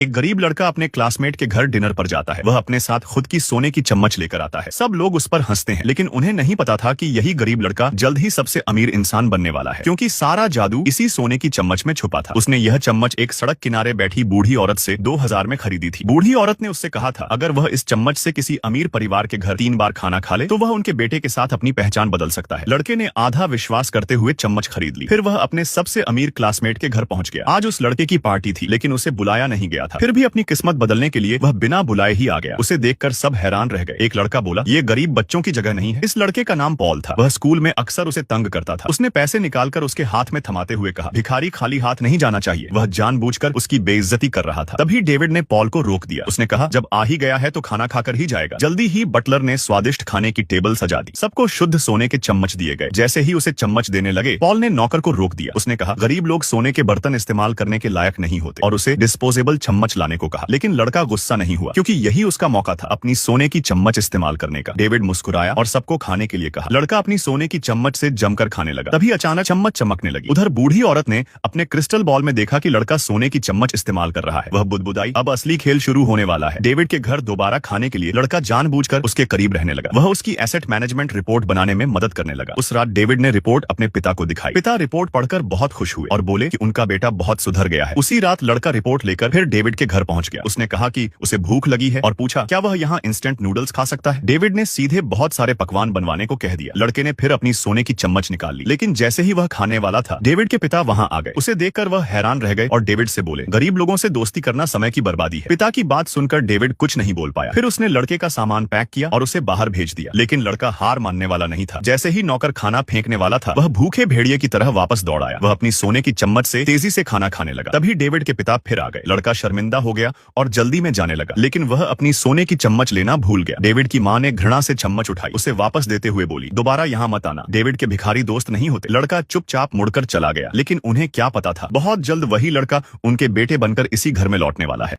एक गरीब लड़का अपने क्लासमेट के घर डिनर पर जाता है। वह अपने साथ खुद की सोने की चम्मच लेकर आता है। सब लोग उस पर हंसते हैं, लेकिन उन्हें नहीं पता था कि यही गरीब लड़का जल्द ही सबसे अमीर इंसान बनने वाला है, क्योंकि सारा जादू इसी सोने की चम्मच में छुपा था। उसने यह चम्मच एक सड़क किनारे बैठी बूढ़ी औरत से 2000 में खरीदी थी। बूढ़ी औरत ने उससे कहा था, अगर वह इस चम्मच से किसी अमीर परिवार के घर 3 बार खाना खा ले तो वह उनके बेटे के साथ अपनी पहचान बदल सकता है। लड़के ने आधा विश्वास करते हुए चम्मच खरीद ली। फिर वह अपने सबसे अमीर क्लासमेट के घर पहुंच गया। आज उस लड़के की पार्टी थी, लेकिन उसे बुलाया नहीं गया था। फिर भी अपनी किस्मत बदलने के लिए वह बिना बुलाए ही आ गया। उसे देखकर सब हैरान रह गए। एक लड़का बोला, ये गरीब बच्चों की जगह नहीं है। इस लड़के का नाम पॉल था। वह स्कूल में अक्सर उसे तंग करता था। उसने पैसे निकालकर उसके हाथ में थमाते हुए कहा, भिखारी खाली हाथ नहीं जाना चाहिए। वह जानबूझकर उसकी बेइज्जती कर रहा था। तभी डेविड ने पॉल को रोक दिया। उसने कहा, जब आ ही गया है तो खाना खाकर ही जाएगा। जल्दी ही बटलर ने स्वादिष्ट खाने की टेबल सजा दी। सबको शुद्ध सोने के चम्मच दिए गए। जैसे ही उसे चम्मच देने लगे, पॉल ने नौकर को रोक दिया। उसने कहा, गरीब लोग सोने के बर्तन इस्तेमाल करने के लायक नहीं होते, और उसे डिस्पोजेबल चम्मच लाने को कहा। लेकिन लड़का गुस्सा नहीं हुआ, क्योंकि यही उसका मौका था अपनी सोने की चम्मच इस्तेमाल करने का। डेविड मुस्कुराया और सबको खाने के लिए कहा। लड़का अपनी सोने की चम्मच से जमकर खाने लगा। तभी अचानक चम्मच चमकने लगी। उधर बूढ़ी औरत ने अपने क्रिस्टल बॉल में देखा कि लड़का सोने की चम्मच इस्तेमाल कर रहा है। वह बुदबुदाई, अब असली खेल शुरू होने वाला है। डेविड के घर दोबारा खाने के लिए लड़का जानबूझकर उसके करीब रहने लगा। वह उसकी एसेट मैनेजमेंट रिपोर्ट बनाने में मदद करने लगा। उस रात डेविड ने रिपोर्ट अपने पिता को दिखाई। पिता रिपोर्ट पढ़कर बहुत खुश हुए और बोले कि उनका बेटा बहुत सुधर गया है। उसी रात लड़का रिपोर्ट लेकर फिर डेविड के घर पहुंच गया। उसने कहा कि उसे भूख लगी है और पूछा, क्या वह यहाँ इंस्टेंट नूडल्स खा सकता है। डेविड ने सीधे बहुत सारे पकवान बनवाने को कह दिया। लड़के ने फिर अपनी सोने की चम्मच निकाल ली, लेकिन जैसे ही वह खाने वाला था, डेविड के पिता वहां आ गए। उसे देखकर वह हैरान रह गए और डेविड से बोले, गरीब लोगों से दोस्ती करना समय की बर्बादी है। पिता की बात सुनकर डेविड कुछ नहीं बोल पाया। फिर उसने लड़के का सामान पैक किया और उसे बाहर भेज दिया, लेकिन लड़का हार मानने वाला नहीं था। जैसे ही नौकर खाना फेंकने वाला था, वह भूखे भेड़िए की तरह वापस दौड़ आया। वह अपनी सोने की चम्मच से तेजी से खाना खाने लगा। तभी डेविड के पिता फिर आ गए। लड़का शर्मिंदा हो गया और जल्दी में जाने लगा, लेकिन वह अपनी सोने की चम्मच लेना भूल गया। डेविड की मां ने घृणा से चम्मच उठाई, उसे वापस देते हुए बोली, दोबारा यहाँ मत आना। डेविड के भिखारी दोस्त नहीं होते। लड़का चुपचाप मुड़कर चला गया, लेकिन उन्हें क्या पता था, बहुत जल्द वही लड़का उनके बेटे बनकर इसी घर में लौटने वाला है।